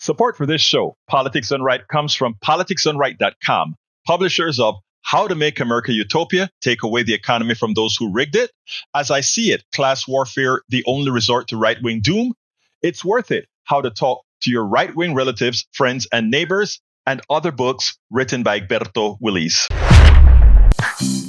Support for this show, Politics Done Right, comes from politicsdoneright.com, publishers of How to Make America Utopia, Take Away the Economy from Those Who Rigged It, As I See It, Class Warfare, The Only Resort to Right-Wing Doom, It's Worth It, How to Talk to Your Right-Wing Relatives, Friends, and Neighbors, and other books written by Egberto, Willies.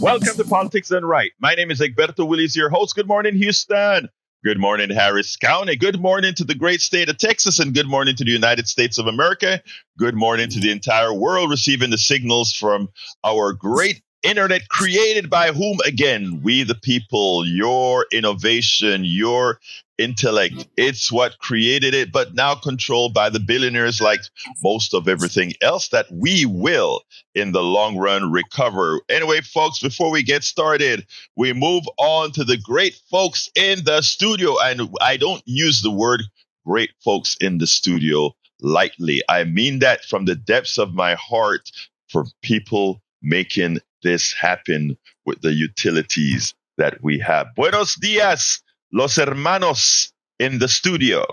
Welcome to Politics Done Right. My name is Egberto, Willies, your host. Good morning, Houston. Good morning, Harris County. Good morning to the great state of Texas, and good morning to the United States of America. Good morning to the entire world receiving the signals from our great internet created by whom? Again, we the people, your innovation, your intellect. It's what created it, but now controlled by the billionaires like most of everything else that we will, in the long run, recover. Anyway, folks, before we get started, we move on to the great folks in the studio. And I don't use the word great folks in the studio lightly. I mean that from the depths of my heart for people making this happen with the utilities that we have. Buenos dias, los hermanos in the studio.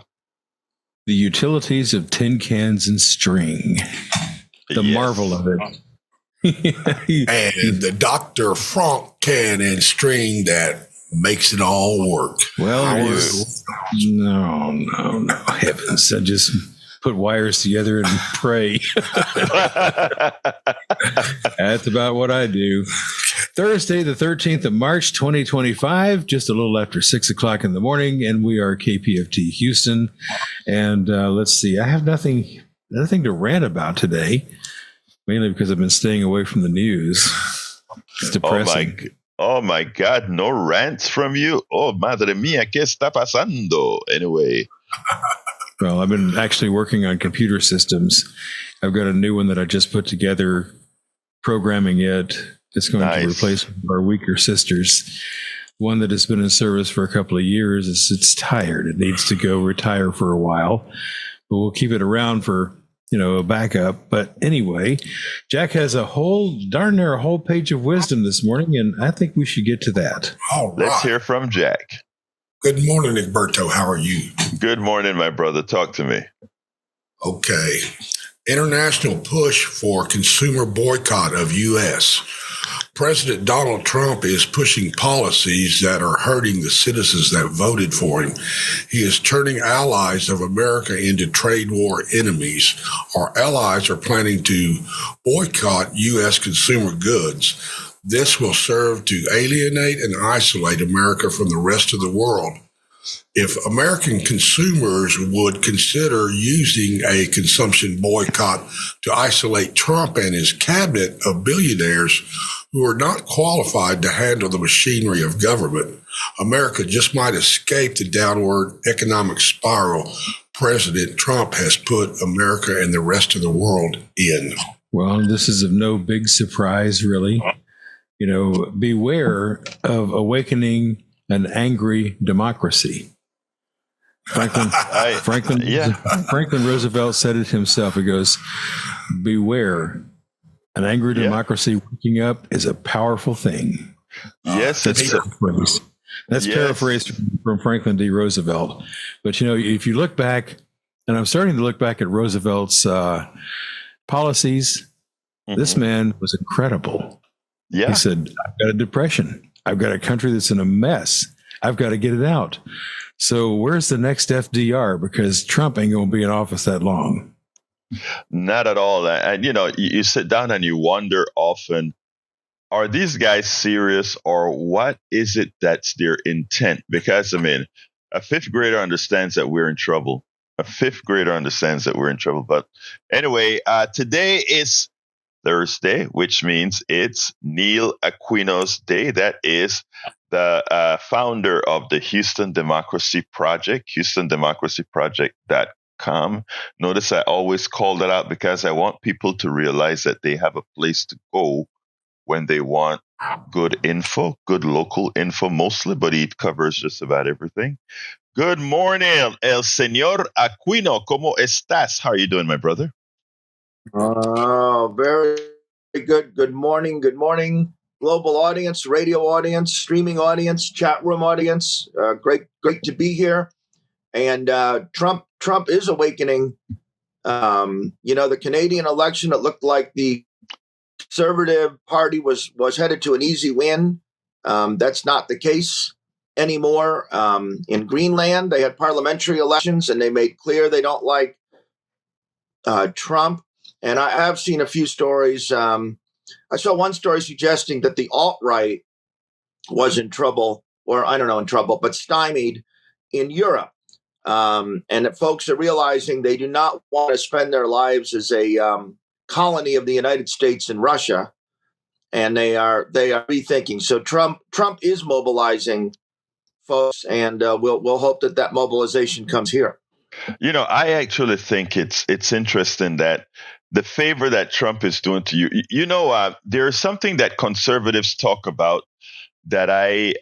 The utilities of tin cans and string. The marvel of it. And the Dr. Frank can and string that makes it all work. Well, no, heavens. I just put wires together and pray. That's about what I do. Thursday, the 13th of March, 2025, just a little after 6 o'clock in the morning, and we are KPFT Houston. And let's see, I have nothing to rant about today, mainly because I've been staying away from the news. It's depressing. Oh my God, no rants from you? Oh, madre mía, ¿qué está pasando? Anyway. Well, I've been actually working on computer systems. I've got a new one that I just put together, programming it. It's going to replace our weaker sisters. One that has been in service for a couple of years. It's tired. It needs to go retire for a while. But we'll keep it around for, a backup. But anyway, Jack has a whole page of wisdom this morning, and I think we should get to that. All right. Let's hear from Jack. Good morning, Egberto. How are you? Good morning, my brother. Talk to me. Okay. International push for consumer boycott of U.S. President Donald Trump is pushing policies that are hurting the citizens that voted for him. He is turning allies of America into trade war enemies. Our allies are planning to boycott U.S. consumer goods. This will serve to alienate and isolate America from the rest of the world. If American consumers would consider using a consumption boycott to isolate Trump and his cabinet of billionaires who are not qualified to handle the machinery of government, America just might escape the downward economic spiral President Trump has put America and the rest of the world in. Well, this is of no big surprise, really. Beware of awakening an angry democracy. Franklin Roosevelt said it himself. He goes, beware, an angry democracy waking up is a powerful thing. Yes, that's paraphrased. That's paraphrased from Franklin D. Roosevelt. But, if you look back, and I'm starting to look back at Roosevelt's policies, this man was incredible. Yeah. He said, I've got a depression. I've got a country that's in a mess. I've got to get it out. So where's the next FDR? Because Trump ain't going to be in office that long. Not at all. And, you sit down and you wonder often, are these guys serious, or what is it that's their intent? Because, a fifth grader understands that we're in trouble. But anyway, today is Thursday, which means it's Neil Aquino's day. That is the founder of the Houston Democracy Project, HoustonDemocracyProject.com. Notice I always call that out because I want people to realize that they have a place to go when they want good info, good local info mostly, but he covers just about everything. Good morning, el señor Aquino. ¿Cómo estás? How are you doing, my brother? Oh, very good. Good morning. Good morning, global audience, radio audience, streaming audience, chat room audience. Great to be here. And Trump is awakening The Canadian election, it looked like the Conservative Party was headed to an easy win. That's not the case anymore. In Greenland, they had parliamentary elections, and they made clear they don't like Trump. And I have seen a few stories. I saw one story suggesting that the alt-right was in trouble, or I don't know, in trouble, but stymied in Europe. And that folks are realizing they do not want to spend their lives as a colony of the United States and Russia, and they are rethinking. So Trump is mobilizing folks, and we'll hope that mobilization comes here. I actually think it's interesting that the favor that Trump is doing to you. There's something that conservatives talk about that I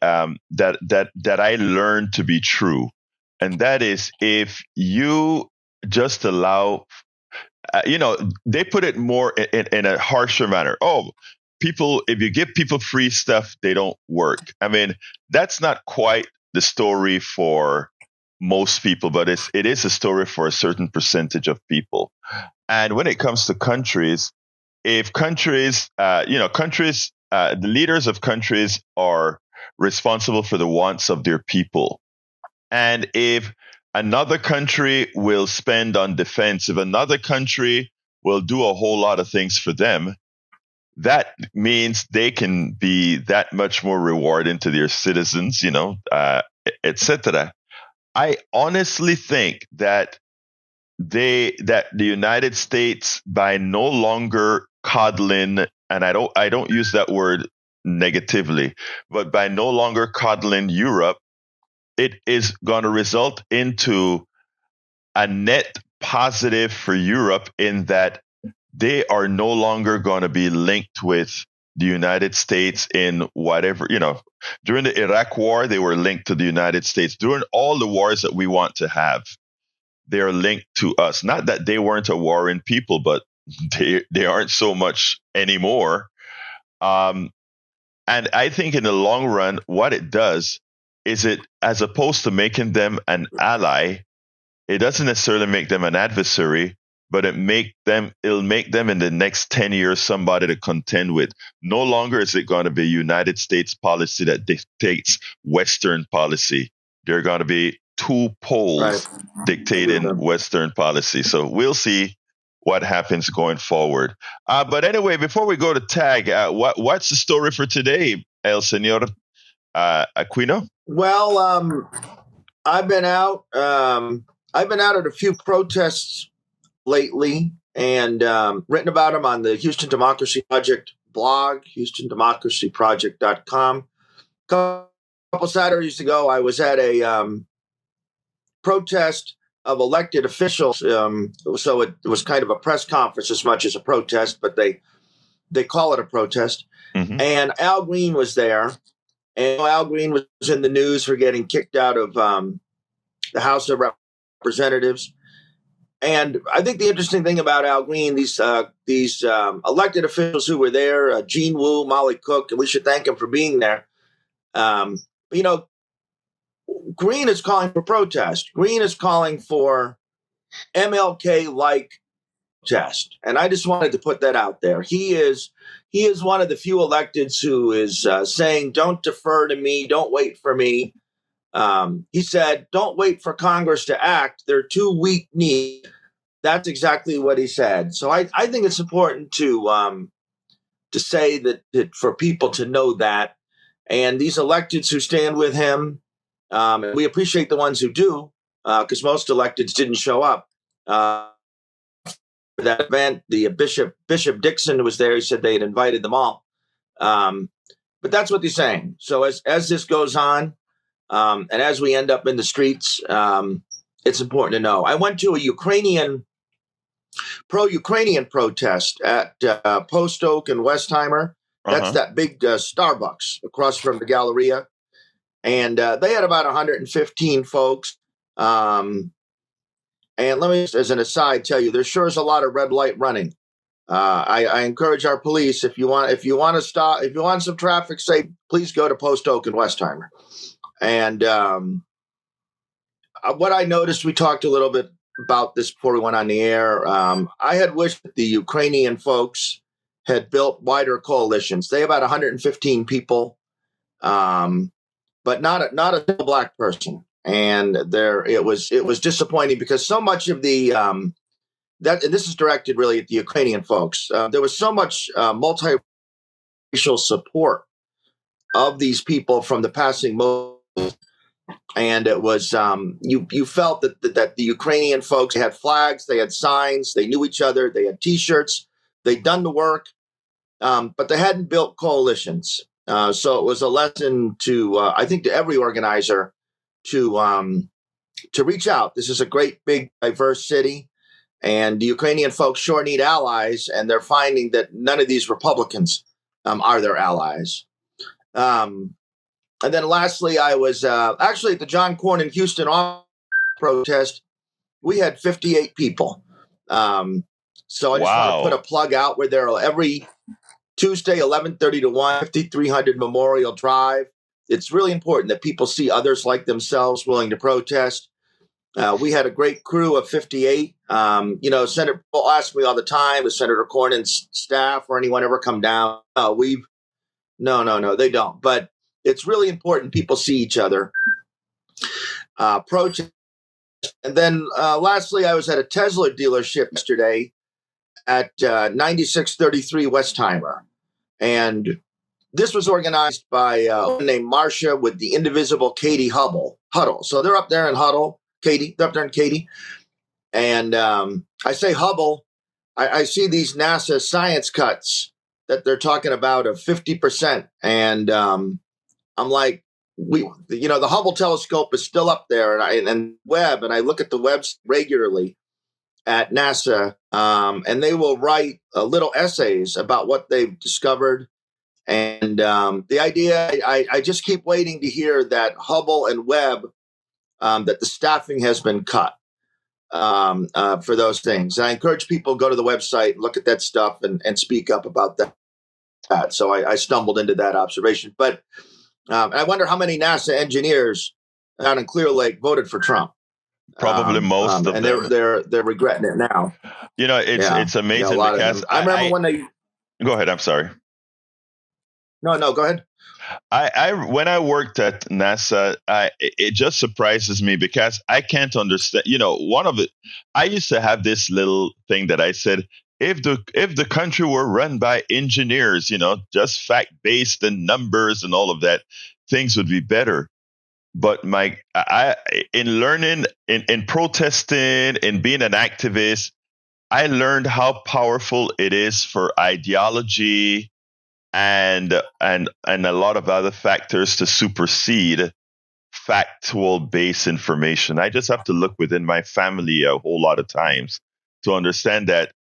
learned to be true, and that is if you just allow. They put it more in a harsher manner. Oh, if you give people free stuff, they don't work. I mean, that's not quite the story for most people, but it is a story for a certain percentage of people. And when it comes to countries, if countries, the leaders of countries are responsible for the wants of their people, and if another country will spend on defense, if another country will do a whole lot of things for them, that means they can be that much more rewarding to their citizens, etc. I honestly think that the United States, by no longer coddling, and I don't use that word negatively, but by no longer coddling Europe, it is going to result into a net positive for Europe in that they are no longer going to be linked with the United States in whatever, during the Iraq war, they were linked to the United States. During all the wars that we want to have, they are linked to us. Not that they weren't a warring people, but they aren't so much anymore. And I think in the long run, what it does is it, as opposed to making them an ally, it doesn't necessarily make them an adversary, but it'll make them in the next 10 years somebody to contend with. No longer is it going to be United States policy that dictates Western policy. There are going to be two poles dictating Western policy. So we'll see what happens going forward. But anyway, before we go to tag, what's the story for today, El Señor Aquino? Well, I've been out at a few protests lately, and written about them on the Houston Democracy Project blog, HoustonDemocracyProject.com. A couple Saturdays ago, I was at a protest of elected officials. So it was kind of a press conference as much as a protest, but they call it a protest. Mm-hmm. And Al Green was there. And Al Green was in the news for getting kicked out of the House of Representatives. And I think the interesting thing about Al Green, these elected officials who were there, Gene Wu, Molly Cook, and we should thank him for being there. Green is calling for protest. Green is calling for MLK-like protest. And I just wanted to put that out there. He is one of the few electeds who is saying, don't defer to me, don't wait for me. He said, don't wait for Congress to act. They're too weak-kneed. That's exactly what he said. So I think it's important to say that for people to know that. And these electeds who stand with him, and we appreciate the ones who do, because most electeds didn't show up for that event. The Bishop Dixon was there. He said they had invited them all. But that's what they're saying. So as this goes on, and as we end up in the streets, it's important to know. I went to a pro-Ukrainian protest at Post Oak and Westheimer. That's that big Starbucks across from the Galleria. And they had about 115 folks. And let me, as an aside, tell you, there sure is a lot of red light running. I encourage our police, if you want some traffic safe, please go to Post Oak and Westheimer. And what I noticed, we talked a little bit about this before we went on the air. I had wished that the Ukrainian folks had built wider coalitions. They have about 115 people, but not a single black person. And it was disappointing because so much of the and this is directed really at the Ukrainian folks. There was so much multiracial support of these people from the passing moment. And it was you felt that the Ukrainian folks had flags, they had signs, they knew each other, they had T-shirts, they'd done the work, but they hadn't built coalitions. So it was a lesson to I think to every organizer to reach out. This is a great, big, diverse city, and the Ukrainian folks sure need allies, and they're finding that none of these Republicans are their allies. And then lastly, I was actually at the John Cornyn Houston protest. We had 58 people. So I just want to put a plug out where there are every Tuesday, 11:30 to 1, 5300 Memorial Drive. It's really important that people see others like themselves willing to protest. We had a great crew of 58. Senator people ask me all the time, does Senator Cornyn's staff or anyone ever come down? No, they don't. But it's really important people see each other. Protest. And then lastly, I was at a Tesla dealership yesterday at 9633 Westheimer. And this was organized by a woman named Marcia with the indivisible Katie Huddle. So they're up there in Huddle, Katie. They're up there in Katie. And I say Hubble, I see these NASA science cuts that they're talking about of 50%. And I'm like, the Hubble telescope is still up there, and Webb, and I look at the Webbs regularly at NASA, and they will write little essays about what they've discovered. And the idea, I just keep waiting to hear that Hubble and Webb, that the staffing has been cut for those things. And I encourage people to go to the website, look at that stuff, and speak up about that. So I stumbled into that observation, but. I wonder how many NASA engineers down in Clear Lake voted for Trump. Probably most of and them. They're regretting it now. It's amazing because I remember when they. Go ahead. I'm sorry. No, go ahead. I when I worked at NASA, it just surprises me because I can't understand. I used to have this little thing that I said, if the country were run by engineers, just fact-based and numbers and all of that, things would be better. But in learning, in protesting, in being an activist, I learned how powerful it is for ideology and a lot of other factors to supersede factual-based information. I just have to look within my family a whole lot of times to understand that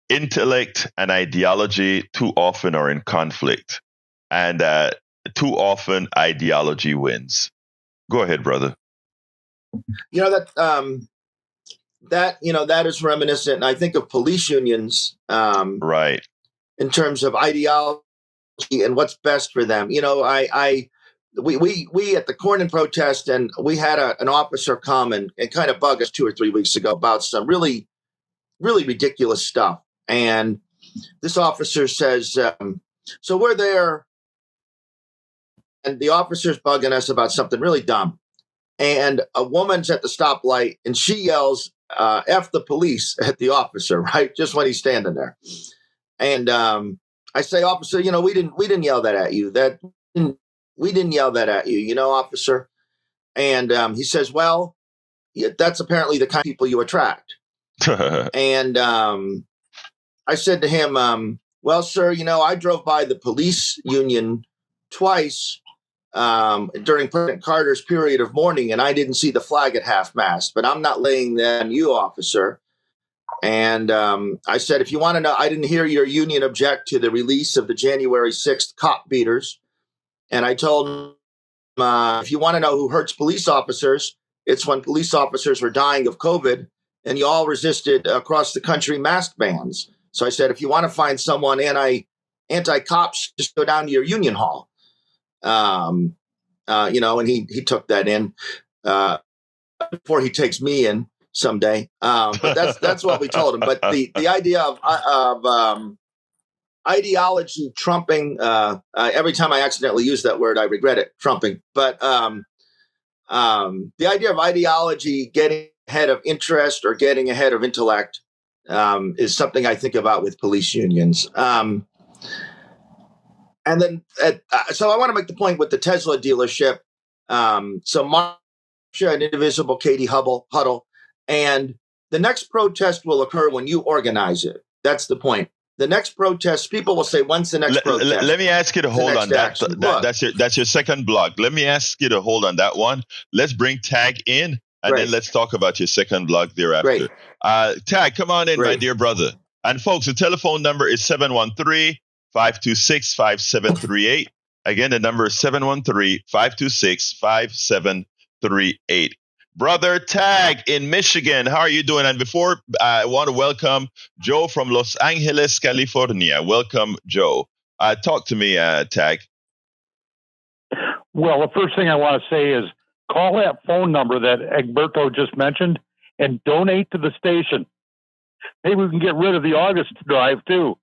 intellect and ideology too often are in conflict, and too often ideology wins. Go ahead, brother. That is reminiscent, and I think of police unions, right, in terms of ideology and what's best for them. We at the Cornyn protest, and we had an officer come and kind of bug us 2 or 3 weeks ago about some really, really ridiculous stuff. And this officer says, so we're there, and the officer's bugging us about something really dumb. And a woman's at the stoplight, and she yells, F the police at the officer, right? Just when he's standing there. And I say, officer, we didn't yell that at you. We didn't yell that at you, officer. And he says, well, that's apparently the kind of people you attract. And I said to him, well, sir, I drove by the police union twice during President Carter's period of mourning, and I didn't see the flag at half-mast, but I'm not laying that on you, officer. And I said, if you want to know, I didn't hear your union object to the release of the January 6th cop beaters. And I told him, if you want to know who hurts police officers, it's when police officers were dying of COVID, and you all resisted across the country mask bans. So I said, if you want to find someone anti-cops, just go down to your union hall. And he took that in before he takes me in. someday. But that's what we told him. But the idea of ideology trumping, every time I accidentally use that word, I regret it, trumping. But the idea of ideology getting ahead of interest or getting ahead of intellect is something I think about with police unions. And then, so I want to make the point with the Tesla dealership. So Marsha and Indivisible Katie Huddle, and the next protest will occur when you organize it. That's the point. The next protest, people will say, when's the next protest? Let me ask you to hold on. That's your second blog. Let me ask you to hold on that one. Let's bring Tag in, and then let's talk about your second blog thereafter. Tag, come on in, my dear brother. And folks, the telephone number is 713-526-5738. Again, the number is 713-526-5738. Brother Tag in Michigan, how are you doing? And before, I want to welcome Joe from Los Angeles, California. Welcome, Joe. Talk to me, Tag. Well, the first thing I want to say is call that phone number that Egberto just mentioned and donate to the station. Maybe we can get rid of the August drive too.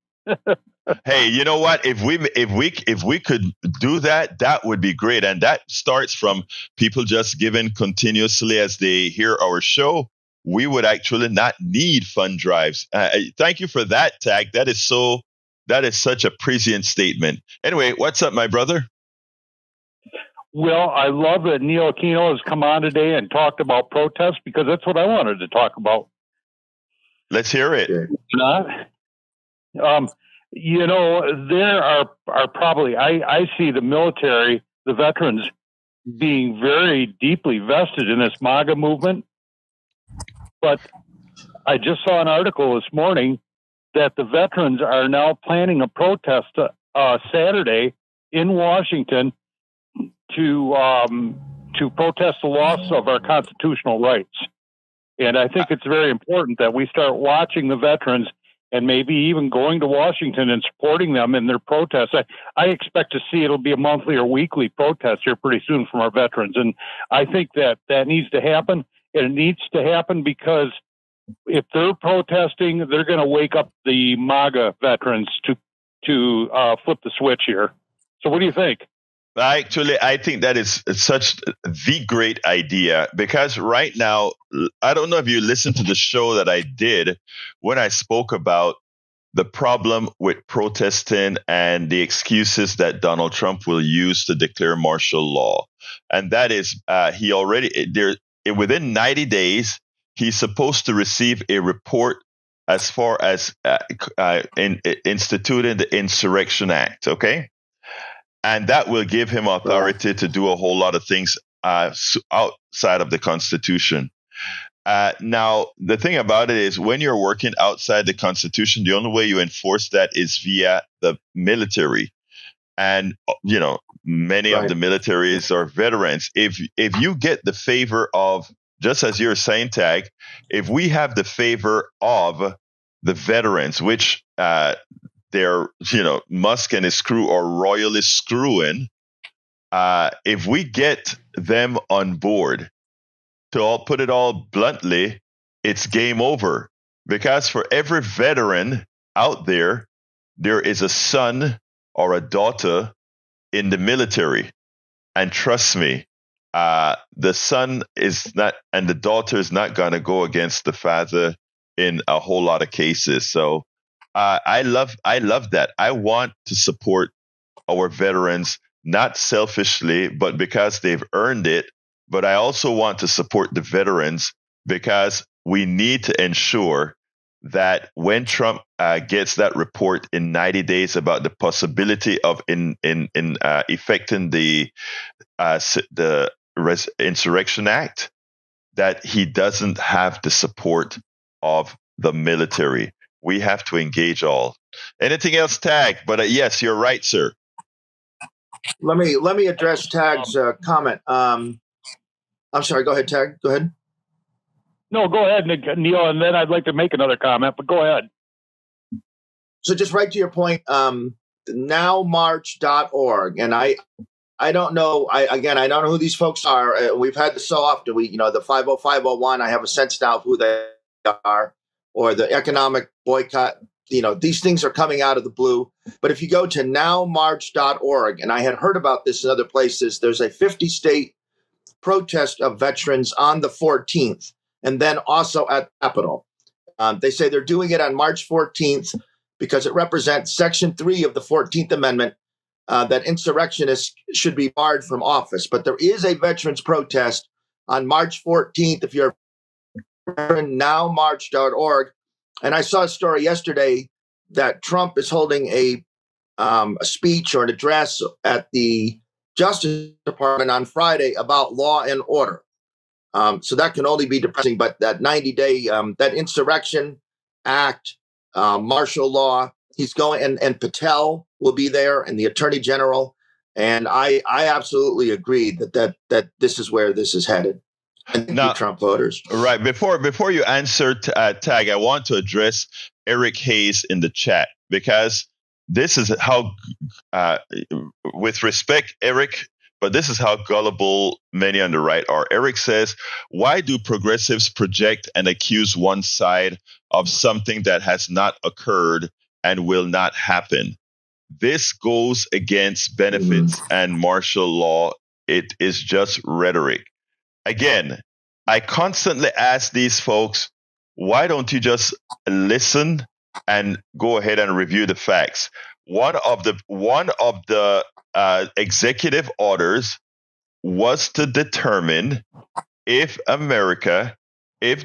Hey, you know what? If we could do that, that would be great. And that starts from people just giving continuously as they hear our show. We would actually not need fund drives. Thank you for that, Tag. That is such a prescient statement. Anyway, what's up, my brother? Well, I love that Neil Aquino has come on today and talked about protests because that's what I wanted to talk about. Let's hear it. You know, there are probably, I see the military, the veterans being very deeply vested in this MAGA movement. But I just saw an article this morning that the veterans are now planning a protest Saturday in Washington to protest the loss of our constitutional rights. And I think it's very important that we start watching the veterans and maybe even going to Washington and supporting them in their protests. I expect to see it'll be a monthly or weekly protest here pretty soon from our veterans. And I think that needs to happen. And it needs to happen because if they're protesting, they're going to wake up the MAGA veterans to flip the switch here. So what do you think? Actually, I think that is such the great idea because right now, I don't know if you listened to the show that I did when I spoke about the problem with protesting and the excuses that Donald Trump will use to declare martial law. And that is, within 90 days, he's supposed to receive a report as far as instituting the Insurrection Act, okay? And that will give him authority to do a whole lot of things outside of the Constitution. Now, the thing about it is when you're working outside the Constitution, the only way you enforce that is via the military. And, you know, many of the militaries are veterans. If you get the favor of, just as you're saying, Tag, if we have the favor of the veterans, which they're, you know, Musk and his crew are royally screwing. If we get them on board, to put it all bluntly, it's game over. Because for every veteran out there, there is a son or a daughter in the military. And trust me, the son is not, and the daughter is not going to go against the father in a whole lot of cases. So, I love that. I want to support our veterans, not selfishly, but because they've earned it. But I also want to support the veterans because we need to ensure that when Trump gets that report in 90 days about the possibility of effecting the Insurrection Act, that he doesn't have the support of the military. We have to engage all. Anything else, Tag? But yes, you're right, sir. Let me address Tag's comment. I'm sorry. Go ahead, Tag. Go ahead. No, go ahead, Neil, and then I'd like to make another comment, but go ahead. So just right to your point, nowmarch.org, and I don't know. I don't know who these folks are. We've had this so often. The 50501. I have a sense now of who they are, or the economic boycott. These things are coming out of the blue. But if you go to nowmarch.org, and I had heard about this in other places, there's a 50-state protest of veterans on the 14th, and then also at Capitol. They say they're doing it on March 14th because it represents Section 3 of the 14th Amendment, that insurrectionists should be barred from office. But there is a veterans protest on March 14th. If you're nowmarch.org, and I saw a story yesterday that Trump is holding a speech or an address at the Justice Department on Friday about law and order. So that can only be depressing. But that 90-day, that Insurrection Act, martial law, he's going, and Patel will be there, and the Attorney General. And I absolutely agree that this is where this is headed. And thank you, Trump voters. Right. Before you answer, Tag, I want to address Eric Hayes in the chat, because this is how, with respect, Eric, but this is how gullible many on the right are. Eric says, why do progressives project and accuse one side of something that has not occurred and will not happen? This goes against benefits and martial law. It is just rhetoric. Again, I constantly ask these folks, why don't you just listen and go ahead and review the facts? One of the executive orders was to determine if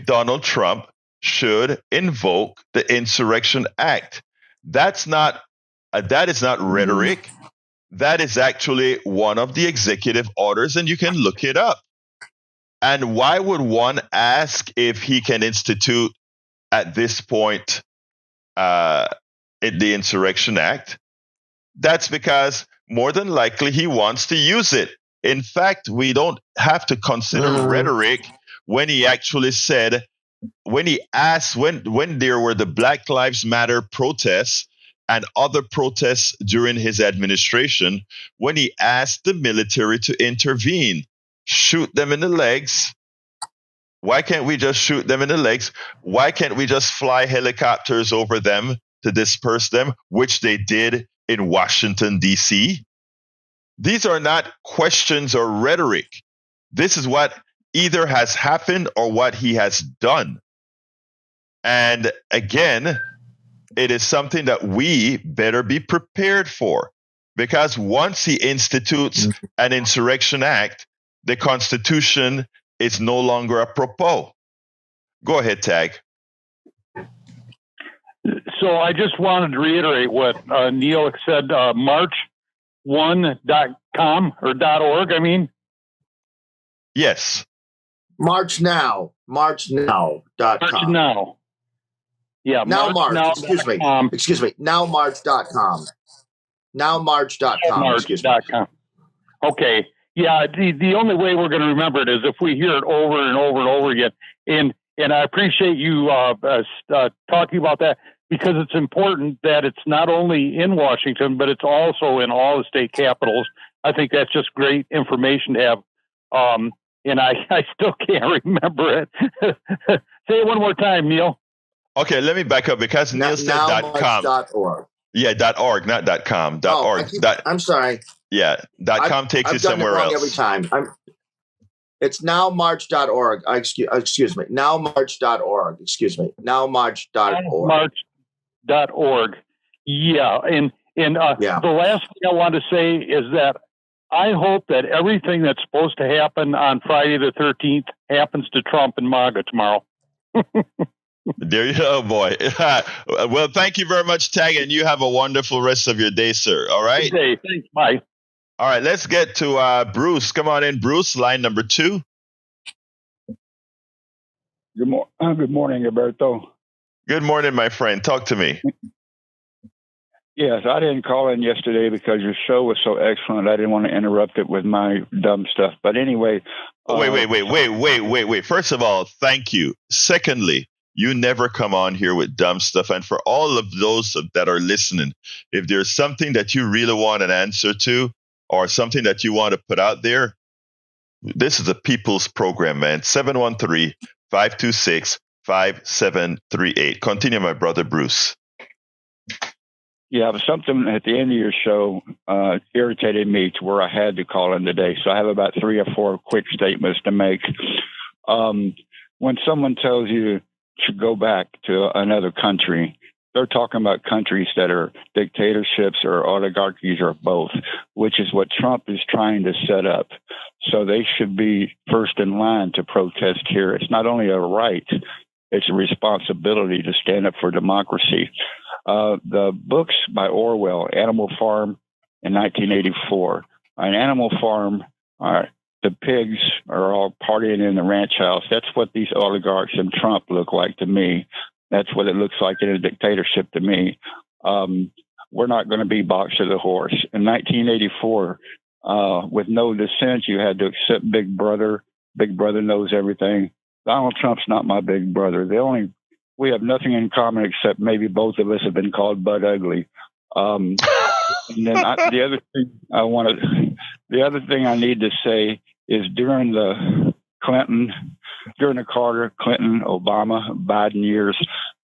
Donald Trump should invoke the Insurrection Act. That is not rhetoric. That is actually one of the executive orders, and you can look it up. And why would one ask if he can institute at this point the Insurrection Act? That's because more than likely he wants to use it. In fact, we don't have to consider rhetoric when he actually said, when he asked, when there were the Black Lives Matter protests and other protests during his administration, when he asked the military to intervene, shoot them in the legs. Why can't we just shoot them in the legs? Why can't we just fly helicopters over them to disperse them, which they did in Washington, D.C.? These are not questions or rhetoric. This is what either has happened or what he has done. And again, it is something that we better be prepared for, because once he institutes an Insurrection Act, the Constitution is no longer apropos. Go ahead, Tag. So I just wanted to reiterate what Neil said, march1.com or .org, I mean. Yes. marchnow.com. March now. Yeah. Now March. Excuse me. Nowmarch.com. Nowmarch.com. Excuse me. Okay. Yeah. The only way we're going to remember it is if we hear it over and over and over again. And I appreciate you talking about that, because it's important that it's not only in Washington, but it's also in all the state capitals. I think that's just great information to have. And I still can't remember it. Say it one more time, Neil. Okay, let me back up, because Neil said .com. .org. Yeah, .org, not .com. .org. I'm sorry. Yeah, .com takes you somewhere else. Every time. It's nowmarch.org. Excuse me. Nowmarch.org. Excuse me. Nowmarch.org. Nowmarch.org. Yeah. And the last thing I want to say is that I hope that everything that's supposed to happen on Friday the 13th happens to Trump and MAGA tomorrow. There you go, boy. Well, thank you very much, Tag, and you have a wonderful rest of your day, sir. All right? Okay, thanks. Bye. All right, let's get to Bruce. Come on in, Bruce, line number 2. Good morning, Egberto. Good morning, my friend. Talk to me. Yes, I didn't call in yesterday because your show was so excellent. I didn't want to interrupt it with my dumb stuff. But anyway. Wait. First of all, thank you. Secondly, you never come on here with dumb stuff. And for all of those that are listening, if there's something that you really want an answer to, or something that you want to put out there, this is a people's program, man. 713-526-5738. Continue, my brother Bruce. Yeah, but something at the end of your show irritated me to where I had to call in today. So I have about 3 or 4 quick statements to make. When someone tells you to go back to another country, they're talking about countries that are dictatorships or oligarchies or both, which is what Trump is trying to set up. So they should be first in line to protest here. It's not only a right, it's a responsibility to stand up for democracy. The books by Orwell, Animal Farm in 1984. An Animal Farm, the pigs are all partying in the ranch house. That's what these oligarchs and Trump look like to me. That's what it looks like in a dictatorship to me. We're not going to be boxed to the horse. In 1984, with no dissent, you had to accept Big Brother. Big Brother knows everything. Donald Trump's not my big brother. We have nothing in common except maybe both of us have been called Bud Ugly. And then the other thing I need to say is during the Carter, Clinton, Obama, Biden years,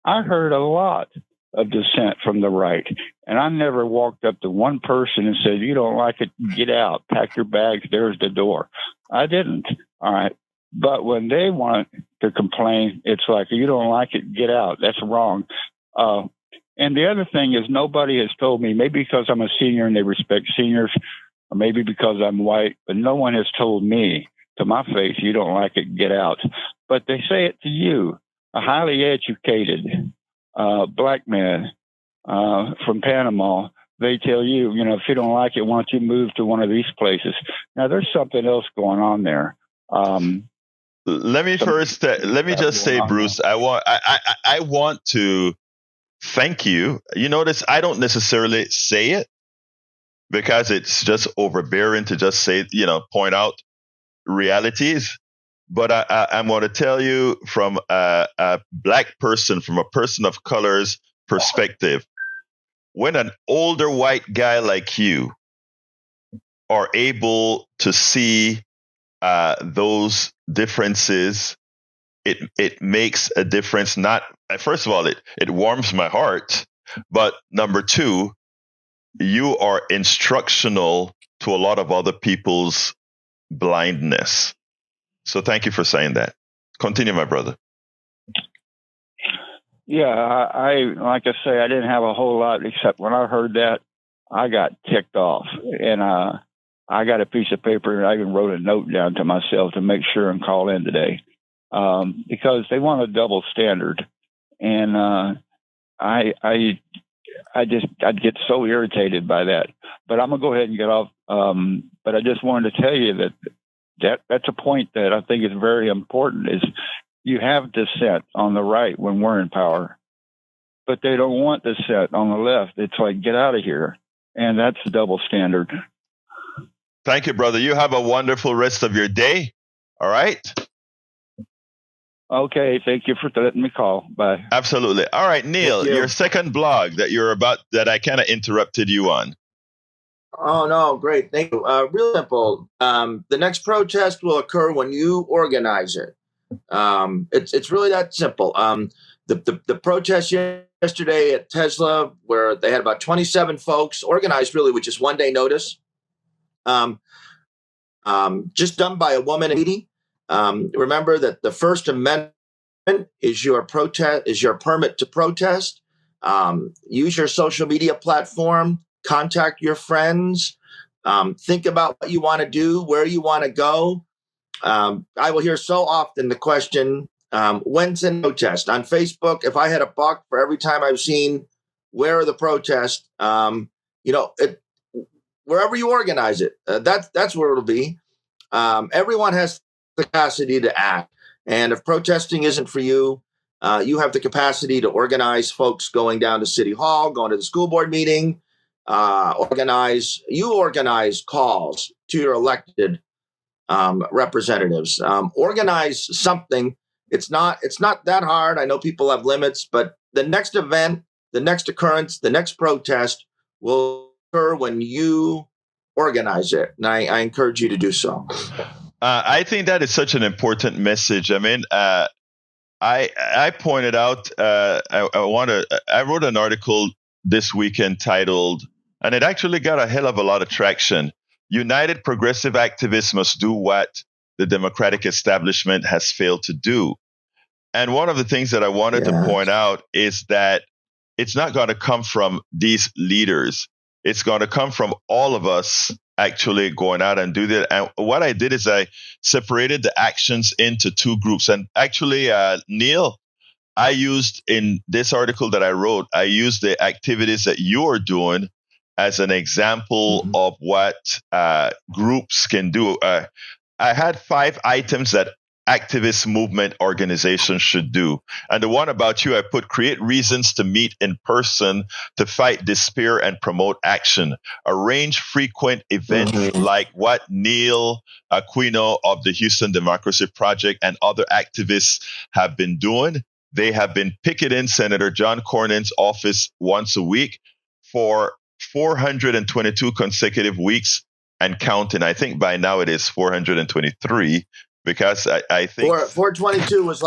I heard a lot of dissent from the right. And I never walked up to one person and said, "You don't like it, get out, pack your bags, there's the door." I didn't. All right. But when they want to complain, it's like, "You don't like it, get out." That's wrong. And the other thing is nobody has told me, maybe because I'm a senior and they respect seniors, or maybe because I'm white, but no one has told me to my face, "You don't like it, get out." But they say it to you, a highly educated black man from Panama. They tell you, if you don't like it, why don't you move to one of these places? Now, there's something else going on there. Let me just say, Bruce, I want to thank you. You notice I don't necessarily say it because it's just overbearing to just say, point out realities. But I'm going to tell you from a black person, from a person of color's perspective, when an older white guy like you are able to see those differences, it makes a difference. Not, first of all, it warms my heart, but number 2, you are instructional to a lot of other people's blindness. So thank you for saying that. Continue, my brother. Yeah, I like I say, I didn't have a whole lot, except when I heard that, I got ticked off, and I got a piece of paper and I even wrote a note down to myself to make sure and call in today, because they want a double standard. And I'd get so irritated by that. But I'm going to go ahead and get off. But I just wanted to tell you that's a point that I think is very important, is you have dissent on the right when we're in power, but they don't want dissent on the left. It's like, get out of here. And that's a double standard. Thank you, brother. You have a wonderful rest of your day. All right. Okay. Thank you for letting me call. Bye. Absolutely. All right, Neil, your second blog that I kind of interrupted you on. Oh, no. Great. Thank you. Real simple. The next protest will occur when you organize it. It's really that simple. The protest yesterday at Tesla, where they had about 27 folks organized really with just 1 day notice. Just done by a woman and lady. Remember that the First Amendment is your permit to protest. Use your social media platform, contact your friends, think about what you want to do, where you want to go. I will hear so often the question, when's the protest? On Facebook, if I had $1 for every time I've seen where are the protests, wherever you organize it, that's where it'll be. Everyone has the capacity to act. And if protesting isn't for you, you have the capacity to organize folks going down to City Hall, going to the school board meeting, organize calls to your elected representatives. Organize something. It's not that hard. I know people have limits, but the next event, the next occurrence, the next protest will occur when you organize it. And I encourage you to do so. I think that is such an important message. I mean, I pointed out, I wrote an article this weekend titled, and it actually got a hell of a lot of traction. United progressive activists must do what the Democratic establishment has failed to do. And one of the things that I wanted to point out is that it's not going to come from these leaders. It's going to come from all of us actually going out and do that. And what I did is I separated the actions into two groups. And actually, Neil, I used in this article that I wrote, I used the activities that you are doing as an example of what groups can do. I had 5 items that activist movement organizations should do. And the one about you, I put create reasons to meet in person to fight despair and promote action. Arrange frequent events like what Neil Aquino of the Houston Democracy Project and other activists have been doing. They have been picketing Senator John Cornyn's office once a week for 422 consecutive weeks and counting. I think by now it is 423. Because I think 422 was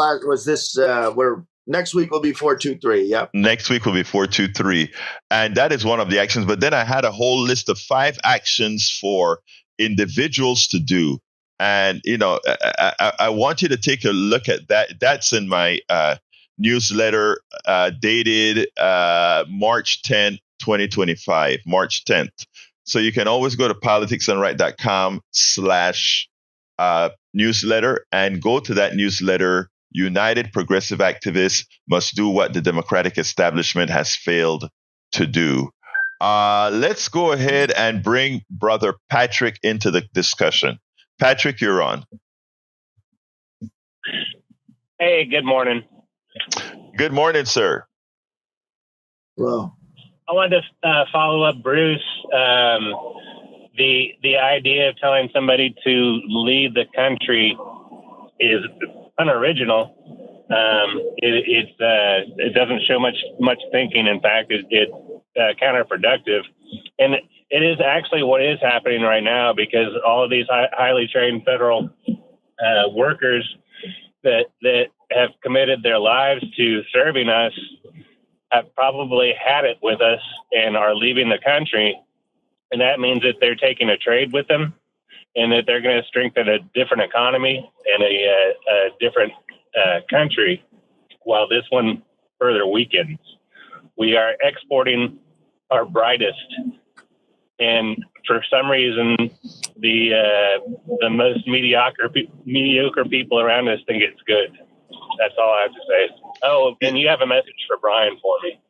this. Where next week will be 423. Yep. Next week will be 423, and that is one of the actions. But then I had a whole list of 5 actions for individuals to do, and I want you to take a look at that. That's in my newsletter dated March 10th, 2025, March 10th. So you can always go to politicsandright.com/ newsletter and go to that newsletter. United progressive activists must do what the Democratic establishment has failed to do. Let's go ahead and bring Brother Patrick into the discussion. Patrick, you're on. Hey, good morning. Good morning, sir. Well, I wanted to follow up, Bruce. The idea of telling somebody to leave the country is unoriginal. It doesn't show much thinking. In fact, it's counterproductive, and it is actually what is happening right now, because all of these highly trained federal workers that have committed their lives to serving us have probably had it with us and are leaving the country. And that means that they're taking a trade with them, and that they're going to strengthen a different economy and a different country, while this one further weakens. We are exporting our brightest, and for some reason, the most mediocre people around us think it's good. That's all I have to say. Oh, and you have a message for Brian for me.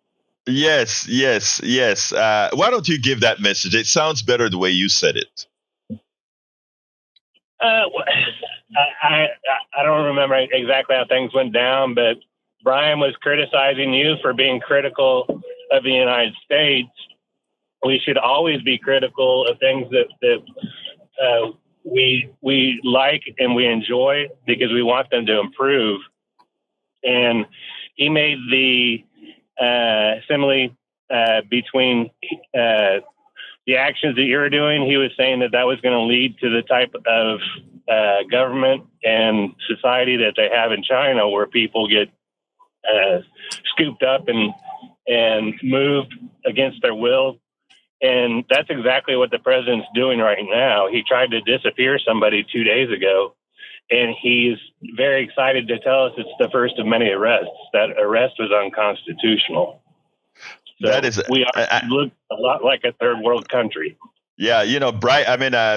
Yes. Why don't you give that message? It sounds better the way you said it. I don't remember exactly how things went down, but Brian was criticizing you for being critical of the United States. We should always be critical of things that we like and we enjoy, because we want them to improve. And he made the simile between the actions that you're doing. He was saying that was going to lead to the type of government and society that they have in China, where people get scooped up and moved against their will. And that's exactly what the president's doing right now. He tried to disappear somebody 2 days ago, and he's very excited to tell us it's the first of many arrests. That arrest was unconstitutional. So we look a lot like a third world country. Yeah,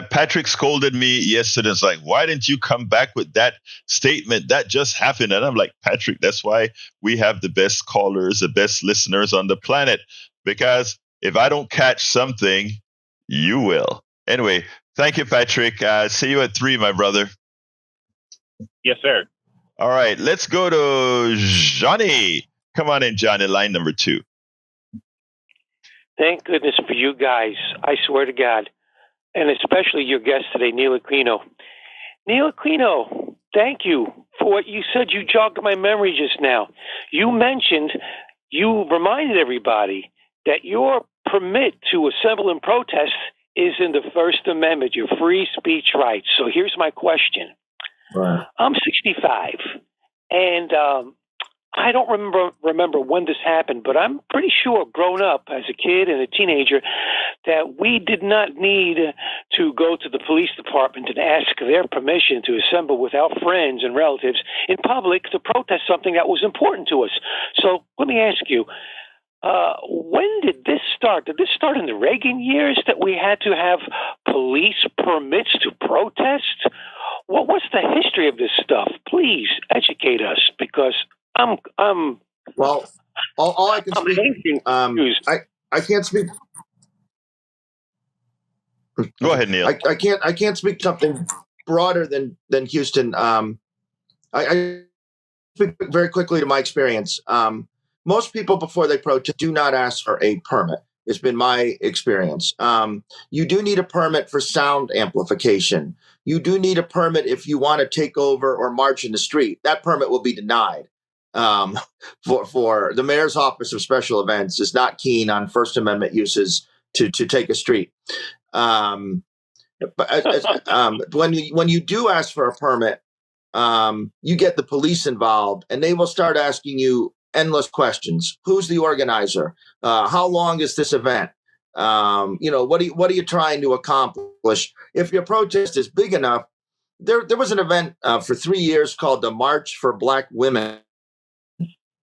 Patrick scolded me yesterday. It's like, why didn't you come back with that statement? That just happened. And I'm like, Patrick, that's why we have the best callers, the best listeners on the planet. Because if I don't catch something, you will. Anyway, thank you, Patrick. See you at 3, my brother. Yes, sir. All right, let's go to Johnny. Come on in, Johnny, line number 2. Thank goodness for you guys. I swear to God. And especially your guest today, Neil Aquino. Neil Aquino, thank you for what you said. You jogged my memory just now. You reminded everybody that your permit to assemble and protest is in the First Amendment, your free speech rights. So here's my question. Right. I'm 65, and I don't remember when this happened, but I'm pretty sure growing up as a kid and a teenager that we did not need to go to the police department and ask their permission to assemble with our friends and relatives in public to protest something that was important to us. So let me ask you, when did this start? Did this start in the Reagan years that we had to have police permits to protest? What's the history of this stuff? Please educate us, because I'm well. All I can speak. I can't speak. Go ahead, Neil. I can't speak something broader than Houston. I speak very quickly to my experience. Most people before they protest do not ask for a permit. It's been my experience. You do need a permit for sound amplification. You do need a permit if you want to take over or march in the street. That permit will be denied. For the mayor's office of special events is not keen on First Amendment uses to take a street. But when you do ask for a permit, you get the police involved, and they will start asking you endless questions. Who's the organizer? How long is this event? What are you trying to accomplish? If your protest is big enough, there was an event for 3 years called the March for Black Women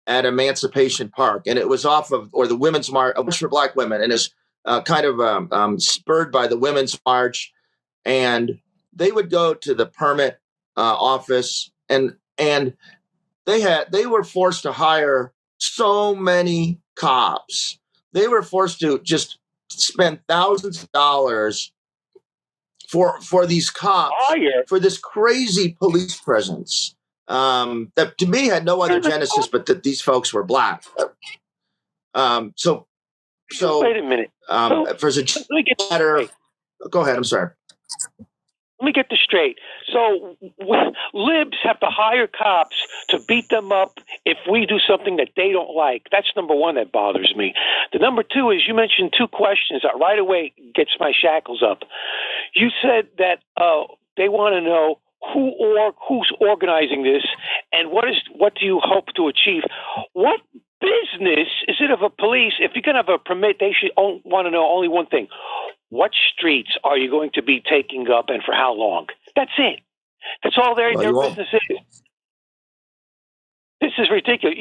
at Emancipation Park, and it was the Women's March for Black Women, and it's kind of spurred by the Women's March, and they would go to the permit office, and they were forced to hire so many cops. They were forced to just spend thousands of dollars for these cops, for this crazy police presence that to me had no other genesis but that these folks were Black. So wait a minute. Go ahead. I'm sorry. Let me get this straight. So libs have to hire cops to beat them up if we do something that they don't like. That's number one that bothers me. The number two is you mentioned two questions that right away gets my shackles up. You said that they want to know who's organizing this and what do you hope to achieve? What business is it of a police? If you're going to have a permit, they should want to know only one thing. What streets are you going to be taking up and for how long? That's it. That's all their business is. This is ridiculous.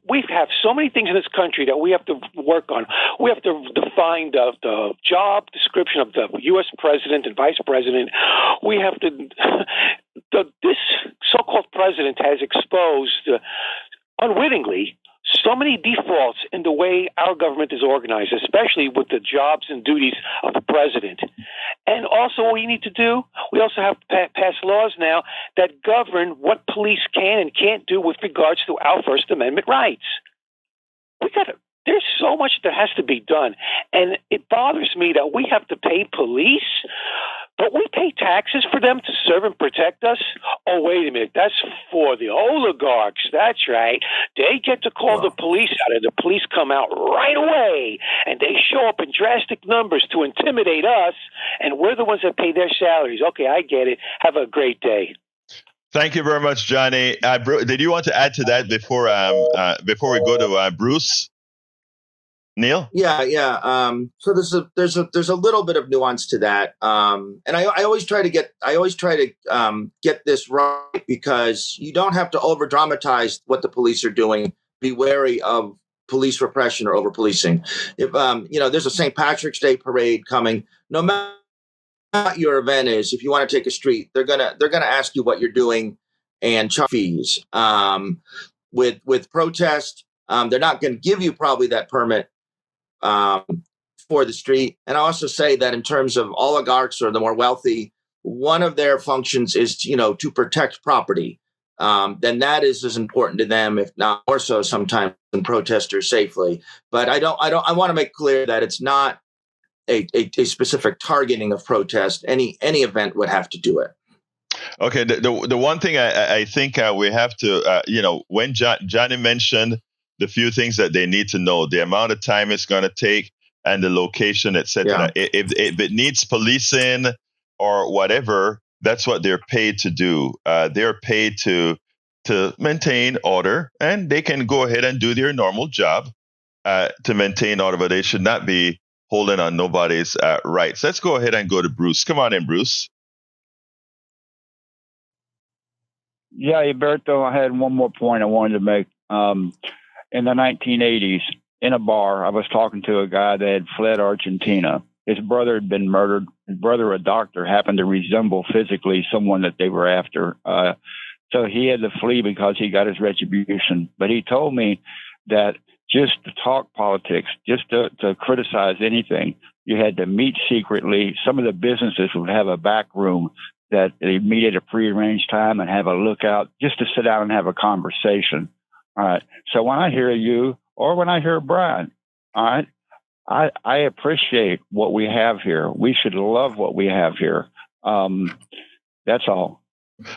We have so many things in this country that we have to work on. We have to define the job description of the U.S. president and vice president. We have to. This so-called president has exposed unwittingly so many defaults in the way our government is organized, especially with the jobs and duties of the president. And also what we need to do, we also have to pass laws now that govern what police can and can't do with regards to our First Amendment rights. There's so much that has to be done. And it bothers me that we have to pay police, but we pay taxes for them to serve and protect us. Oh, wait a minute. That's for the oligarchs. That's right. They get to call the police out, and the police come out right away, and they show up in drastic numbers to intimidate us, and we're the ones that pay their salaries. Okay, I get it. Have a great day. Thank you very much, Johnny. Did you want to add to that before we go to Bruce? Neil? Yeah. So there's a little bit of nuance to that, and I always try to get this right, because you don't have to over dramatize what the police are doing. Be wary of police repression or over policing. If there's a St. Patrick's Day parade coming, no matter what your event is, if you want to take a street, they're gonna ask you what you're doing and charge fees. With protest, they're not going to give you probably that permit for the street. And I also say that in terms of oligarchs or the more wealthy, one of their functions is to protect property. Then that is as important to them, if not more so sometimes, than protesters safely. But I want to make clear that it's not a specific targeting of protest. Any event would have to do it. Okay. The one thing I think we have to, when Johnny mentioned the few things that they need to know, the amount of time it's going to take, and the location, etc. If it needs policing or whatever, that's what they're paid to do. They're paid to maintain order, and they can go ahead and do their normal job to maintain order, but they should not be holding on nobody's rights. Let's go ahead and go to Bruce. Come on in, Bruce. Yeah, Egberto, I had one more point I wanted to make. In the 1980s, in a bar, I was talking to a guy that had fled Argentina. His brother had been murdered. His brother, a doctor, happened to resemble physically someone that they were after. So he had to flee because he got his retribution. But he told me that just to talk politics, just to criticize anything, you had to meet secretly. Some of the businesses would have a back room that they meet at a prearranged time and have a lookout just to sit down and have a conversation. All right. So when I hear you or when I hear Brian, all right, I appreciate what we have here. We should love what we have here. That's all.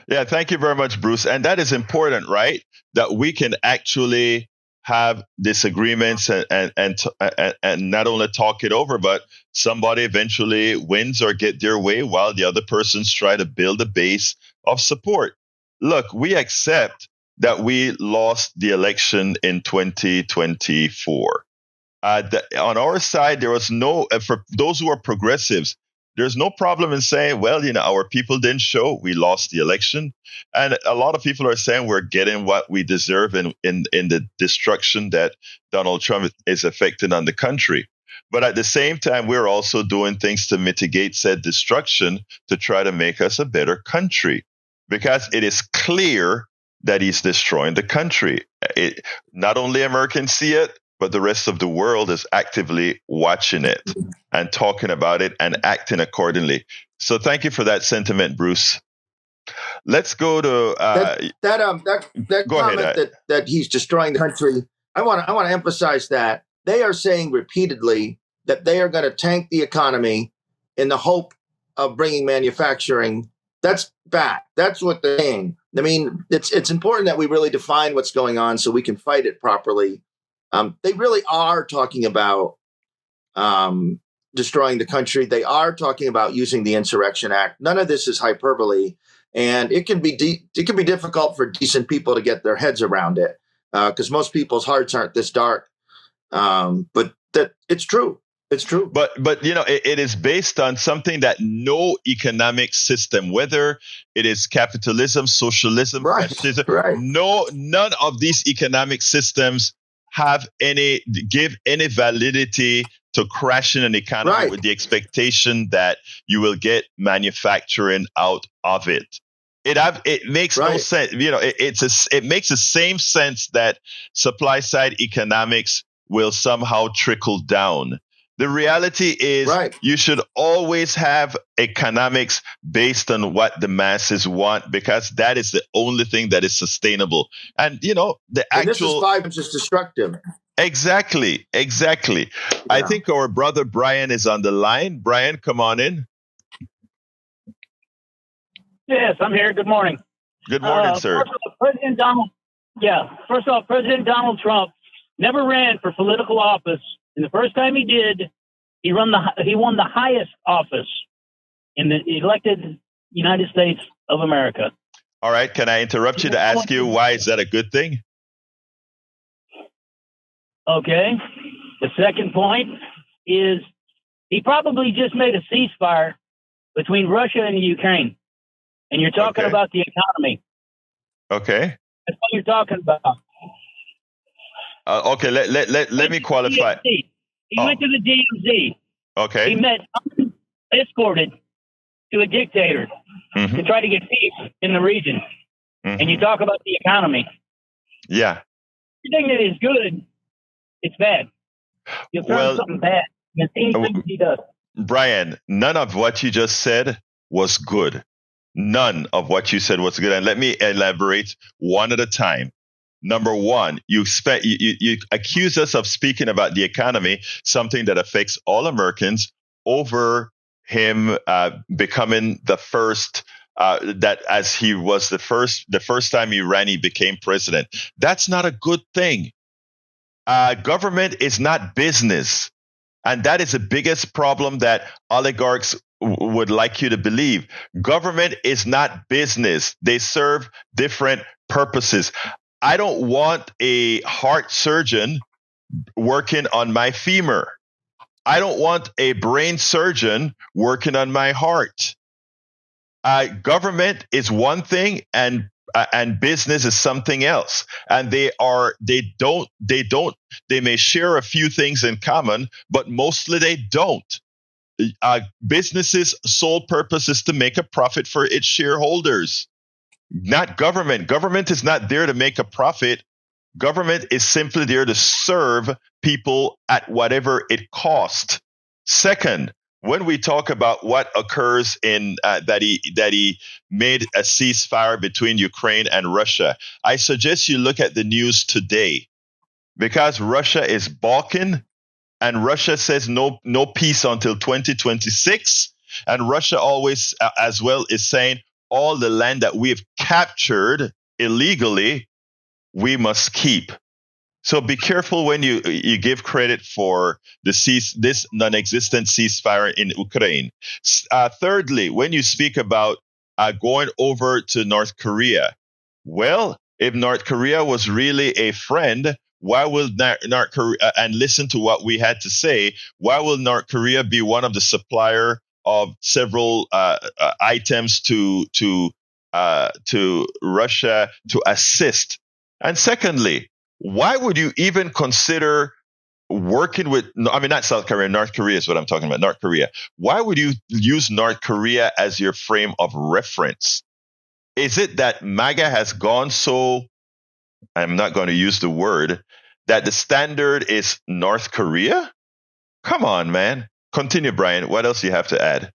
Yeah, thank you very much, Bruce. And that is important, right? That we can actually have disagreements and not only talk it over, but somebody eventually wins or get their way while the other persons try to build a base of support. Look, we accept that we lost the election in 2024. On our side, there was no, for those who are progressives, there's no problem in saying, well, our people didn't show, we lost the election. And a lot of people are saying we're getting what we deserve in the destruction that Donald Trump is affecting on the country. But at the same time, we're also doing things to mitigate said destruction to try to make us a better country, because it is clear that he's destroying the country. Not only Americans see it, but the rest of the world is actively watching it and talking about it and acting accordingly. So thank you for that sentiment, Bruce. Let's go to that go comment ahead. that he's destroying the country. I want to emphasize that they are saying repeatedly that they are going to tank the economy in the hope of bringing manufacturing. That's bad. That's what they're saying. I mean, it's important that we really define what's going on so we can fight it properly. They really are talking about destroying the country. They are talking about using the Insurrection Act. None of this is hyperbole, and it can be difficult for decent people to get their heads around it because most people's hearts aren't this dark. But that it's true. It's true. But it is based on something that no economic system, whether it is capitalism, socialism, fascism, none of these economic systems give any validity to crashing an economy with the expectation that you will get manufacturing out of it. It makes no sense. It makes the same sense that supply side economics will somehow trickle down. The reality is you should always have economics based on what the masses want, because that is the only thing that is sustainable. And, the actual... this is 5 inches destructive. Exactly. Yeah. I think our brother Brian is on the line. Brian, come on in. Yes, I'm here. Good morning. Good morning, sir. First off, President Donald Trump never ran for political office. And the first time he did, he won the highest office in the elected United States of America. All right. Can I interrupt you to ask you why is that a good thing? Okay. The second point is he probably just made a ceasefire between Russia and Ukraine. And you're talking about the economy. Okay. That's what you're talking about. Okay, let me qualify. He went to the DMZ. Okay. He met escorted to a dictator to try to get peace in the region. And you talk about the economy. Yeah. Everything that is good, it's bad. You'll turn something bad. The same thing he does. Brian, none of what you just said was good. None of what you said was good. And let me elaborate one at a time. Number one, you accuse us of speaking about the economy, something that affects all Americans, over him becoming the first, that as he was the first time he ran, he became president. That's not a good thing. Government is not business. And that is the biggest problem that oligarchs would like you to believe. Government is not business. They serve different purposes. I don't want a heart surgeon working on my femur. I don't want a brain surgeon working on my heart. Government is one thing, and business is something else. And they may share a few things in common, but mostly they don't. Business's sole purpose is to make a profit for its shareholders, not government. Government is not there to make a profit. Government is simply there to serve people at whatever it costs. Second, when we talk about what occurs in that he made a ceasefire between Ukraine and Russia, I suggest you look at the news today, because Russia is balking, and Russia says no peace until 2026, and Russia always as well is saying all the land that we have captured illegally we must keep. So be careful when you give credit for this non-existent ceasefire in Ukraine. Thirdly, when you speak about going over to North Korea, well, if North Korea was really a friend, why will North Korea, and listen to what we had to say, why will North Korea be one of the supplier of several items to Russia to assist? And secondly, why would you even consider working with, not South Korea, North Korea is what I'm talking about, North Korea. Why would you use North Korea as your frame of reference? Is it that MAGA has gone so, I'm not going to use the word, that the standard is North Korea? Come on, man. Continue, Brian. What else do you have to add?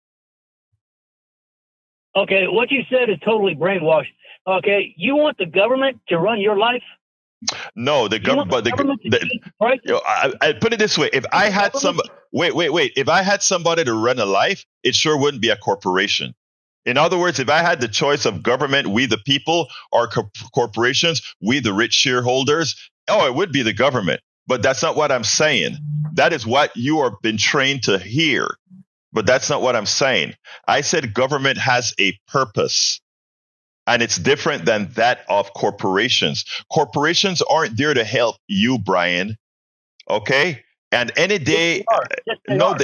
Okay, what you said is totally brainwashed. Okay, you want the government to run your life? No, the government. But I put it this way: if I had if I had somebody to run a life, it sure wouldn't be a corporation. In other words, if I had the choice of government, we the people, or corporations, we the rich shareholders, it would be the government. But that's not what I'm saying. That is what you have been trained to hear. But that's not what I'm saying. I said government has a purpose. And it's different than that of corporations. Corporations aren't there to help you, Brian. Okay? And any day, no.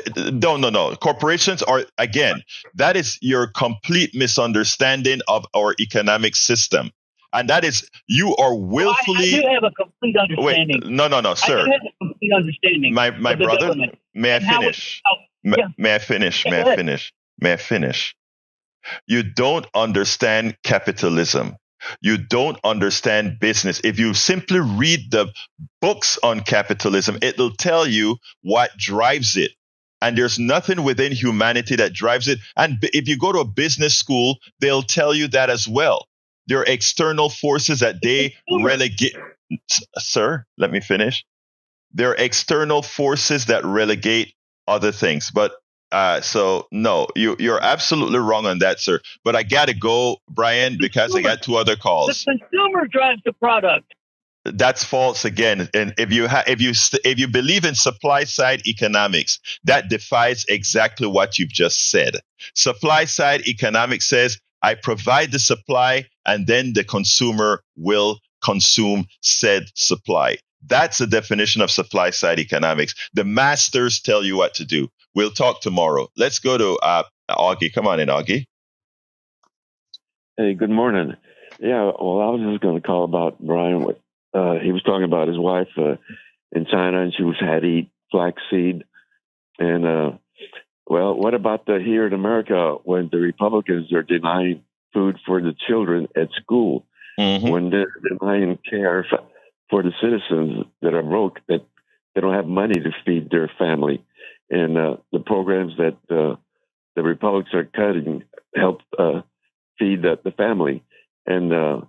Corporations are, again, that is your complete misunderstanding of our economic system. And that is, you are willfully. I do have a complete understanding. Wait, no, sir. I do have a complete understanding. My brother, may I finish? May I finish? You don't understand capitalism. You don't understand business. If you simply read the books on capitalism, it'll tell you what drives it. And there's nothing within humanity that drives it. And if you go to a business school, they'll tell you that as well. There are external forces that they relegate. Sir, let me finish. There are external forces that relegate other things. But so no, you're absolutely wrong on that, sir. But I gotta go, Brian, because I got two other calls. The consumer drives the product. That's false again. And if you believe in supply side economics, that defies exactly what you've just said. Supply side economics says I provide the supply, and then the consumer will consume said supply. That's the definition of supply side economics. The masters tell you what to do. We'll talk tomorrow. Let's go to Augie. Come on in, Augie. Hey, good morning. Yeah, well, I was just going to call about Brian. He was talking about his wife in China, and she had to eat flaxseed. And, well, what about here in America when the Republicans are denying food for the children at school, when they're denying care for the citizens that are broke, that they don't have money to feed their family? And the programs that the Republicans are cutting help feed the family, and the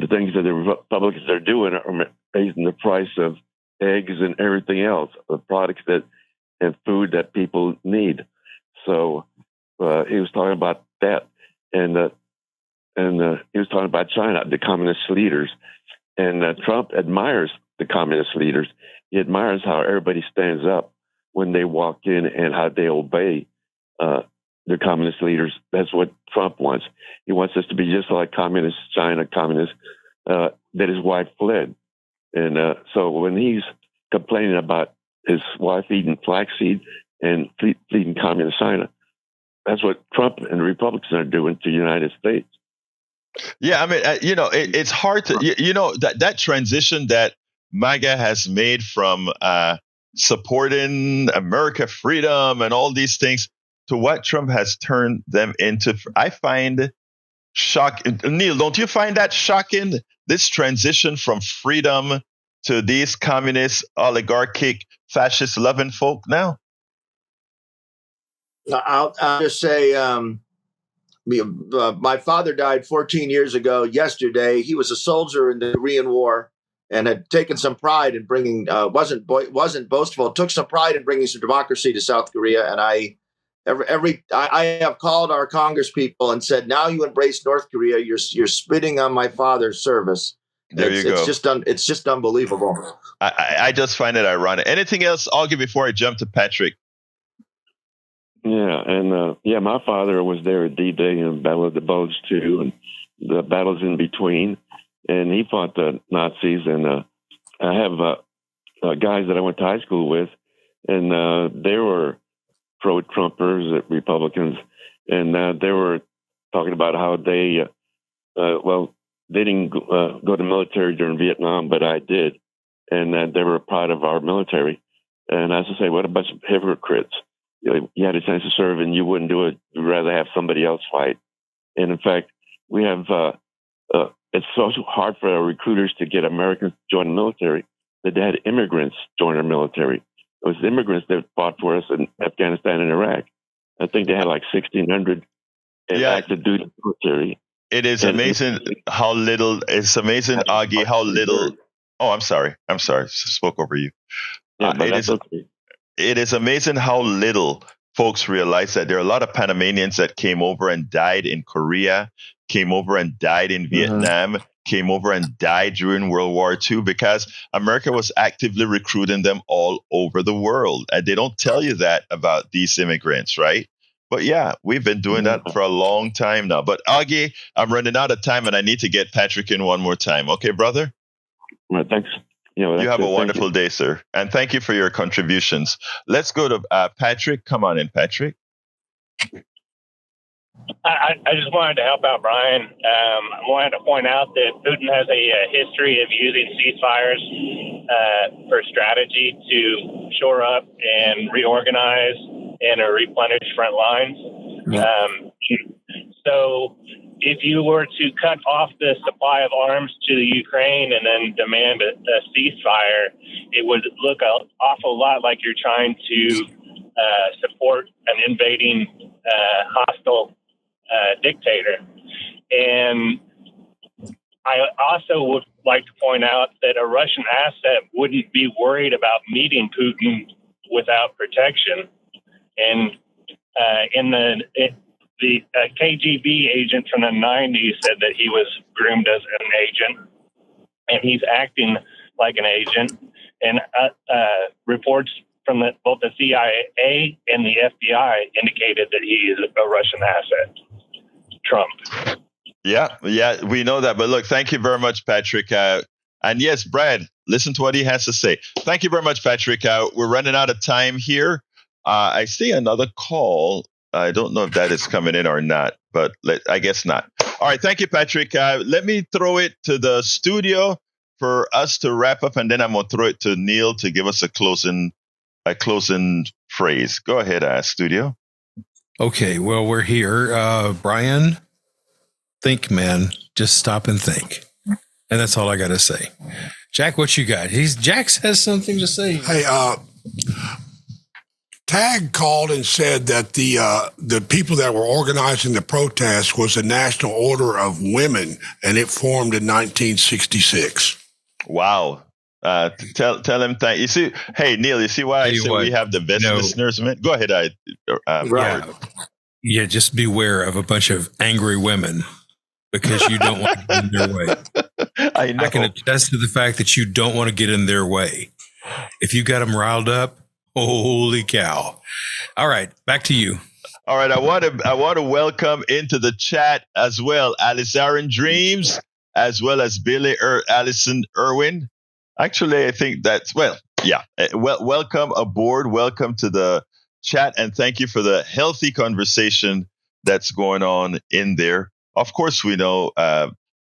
things that the Republicans are doing are raising the price of eggs and everything else, the products and food that people need. So he was talking about that, and he was talking about China, the communist leaders, and Trump admires the communist leaders. He admires how everybody stands up when they walk in and how they obey the communist leaders. That's what Trump wants. He wants us to be just like communist China, that his wife fled. And so when he's complaining about his wife eating flaxseed and fleeing communist China, that's what Trump and the Republicans are doing to the United States. Yeah, I mean, it's hard to, that transition that MAGA has made from supporting America freedom and all these things to what Trump has turned them into. I find shocking. Neil, don't you find that shocking? This transition from freedom to these communist, oligarchic, fascist loving folk now? I'll just say, my father died 14 years ago yesterday. He was a soldier in the Korean War and had taken some pride in bringing, wasn't boastful, took some pride in bringing some democracy to South Korea. And I have called our Congress people and said, now you embrace North Korea, you're spitting on my father's service. There you go. It's just unbelievable. I just find it ironic. Anything else, Augie, before I jump to Patrick? Yeah, and my father was there at D-Day and Battle of the Bulge too, and the battles in between. And he fought the Nazis. And I have guys that I went to high school with, and they were pro-Trumpers, Republicans, and they were talking about how they, they didn't go to the military during Vietnam, but I did, and they were proud of our military. And I used to say, what a bunch of hypocrites. You had a chance to serve and you wouldn't do it. You'd rather have somebody else fight. And in fact, we have, it's so hard for our recruiters to get Americans to join the military that they had immigrants join our military. It was immigrants that fought for us in Afghanistan and Iraq. I think they had like 1,600 active duty military. It is amazing how little, it's amazing, Augie, how little. Oh, I'm sorry. Spoke over you. Yeah, but that's okay. It is amazing how little folks realize that there are a lot of Panamanians that came over and died in Korea, came over and died in Vietnam, came over and died during World War II because America was actively recruiting them all over the world. And they don't tell you that about these immigrants, right? But yeah, we've been doing that for a long time now. But Augie, I'm running out of time and I need to get Patrick in one more time. Okay, brother? Well, thanks. You have a wonderful day, sir. And thank you for your contributions. Let's go to Patrick. Come on in, Patrick. I just wanted to help out Brian. I wanted to point out that Putin has a history of using ceasefires for strategy to shore up and reorganize and replenish front lines. So if you were to cut off the supply of arms to the Ukraine and then demand a ceasefire, it would look an awful lot like you're trying to support an invading hostile dictator. And I also would like to point out that a Russian asset wouldn't be worried about meeting Putin without protection. And the KGB agent from the 90s said that he was groomed as an agent, and he's acting like an agent. And reports from both the CIA and the FBI indicated that he is a Russian asset. Trump. Yeah, we know that. But look, thank you very much, Patrick. And yes, Brad, listen to what he has to say. Thank you very much, Patrick. We're running out of time here. I see another call. I don't know if that is coming in or not, but I guess not. All right. Thank you, Patrick. Let me throw it to the studio for us to wrap up, and then I'm going to throw it to Neil to give us a closing phrase. Go ahead, studio. Okay. Well, we're here. Brian, think, man. Just stop and think. And that's all I got to say. Jack, what you got? Jack has something to say. Hey, Tag called and said that the people that were organizing the protest was the National Order of Women, and it formed in 1966. Wow. Tell him thank you. See, hey Neil, you see why I said we have the best listeners, man? Go ahead. Yeah, just beware of a bunch of angry women because you don't want to get in their way. I know. I can attest to the fact that you don't want to get in their way. If you got them riled up, Holy cow. All right, back to you. All right, I want to welcome into the chat as well Alice Aaron Dreams, as well as Allison Irwin. Actually, I think that's, welcome aboard. Welcome to the chat, and thank you for the healthy conversation that's going on in there. Of course, we know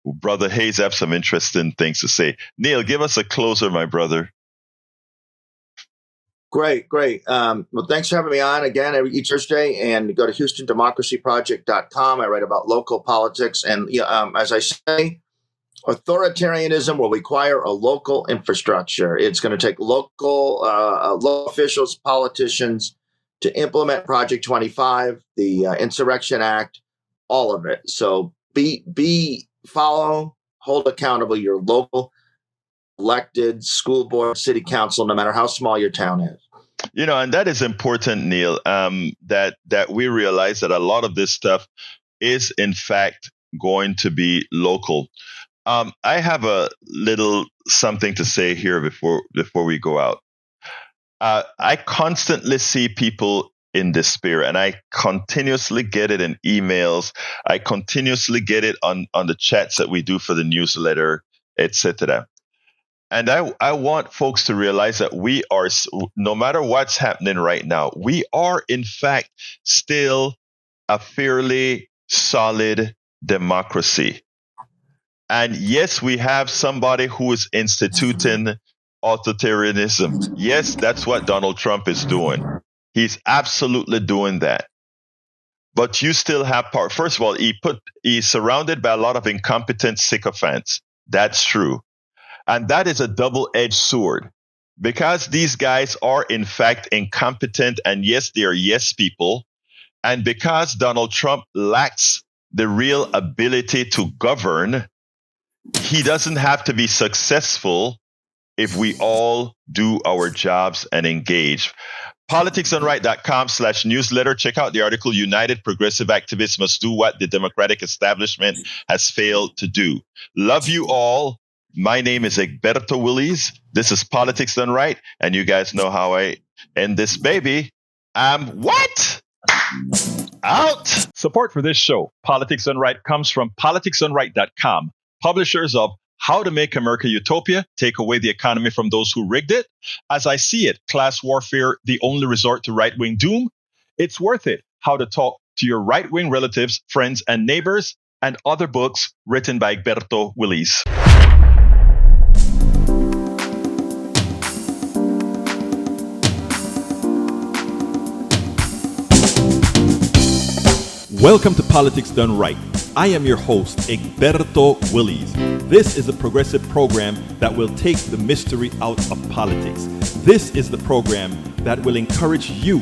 Brother Hayes have some interesting things to say. Neil, give us a closer, my brother. Great. Well, thanks for having me on again each Thursday, and go to HoustonDemocracyProject.com. I write about local politics, and as I say, authoritarianism will require a local infrastructure. It's going to take local officials, politicians to implement Project 25, the Insurrection Act, all of it. So follow, hold accountable your local elected school board, city council, no matter how small your town is. And that is important, Neil, that we realize that a lot of this stuff is, in fact, going to be local. I have a little something to say here before we go out. I constantly see people in despair, and I continuously get it in emails. I continuously get it on the chats that we do for the newsletter, etc. And I want folks to realize that we are, no matter what's happening right now, we are, in fact, still a fairly solid democracy. And yes, we have somebody who is instituting authoritarianism. Yes, that's what Donald Trump is doing. He's absolutely doing that. But you still have power. First of all, he's surrounded by a lot of incompetent sycophants. That's true. And that is a double-edged sword, because these guys are, in fact, incompetent. And yes, they are yes people. And because Donald Trump lacks the real ability to govern, he doesn't have to be successful if we all do our jobs and engage. politicsdoneright.com/newsletter. Check out the article, United Progressive Activists Must Do What the Democratic Establishment Has Failed to Do. Love you all. My name is Egberto Willies. This is Politics Done Right. And you guys know how I end this baby. What? Out. Support for this show, Politics Done Right, comes from politicsdoneright.com, publishers of How to Make America Utopia, Take Away the Economy from Those Who Rigged It. As I See It, Class Warfare, The Only Resort to Right-Wing Doom. It's Worth It, How to Talk to Your Right-Wing Relatives, Friends, and Neighbors, and other books written by Egberto Willies. Welcome to Politics Done Right. I am your host, Egberto Willies. This is a progressive program that will take the mystery out of politics. This is the program that will encourage you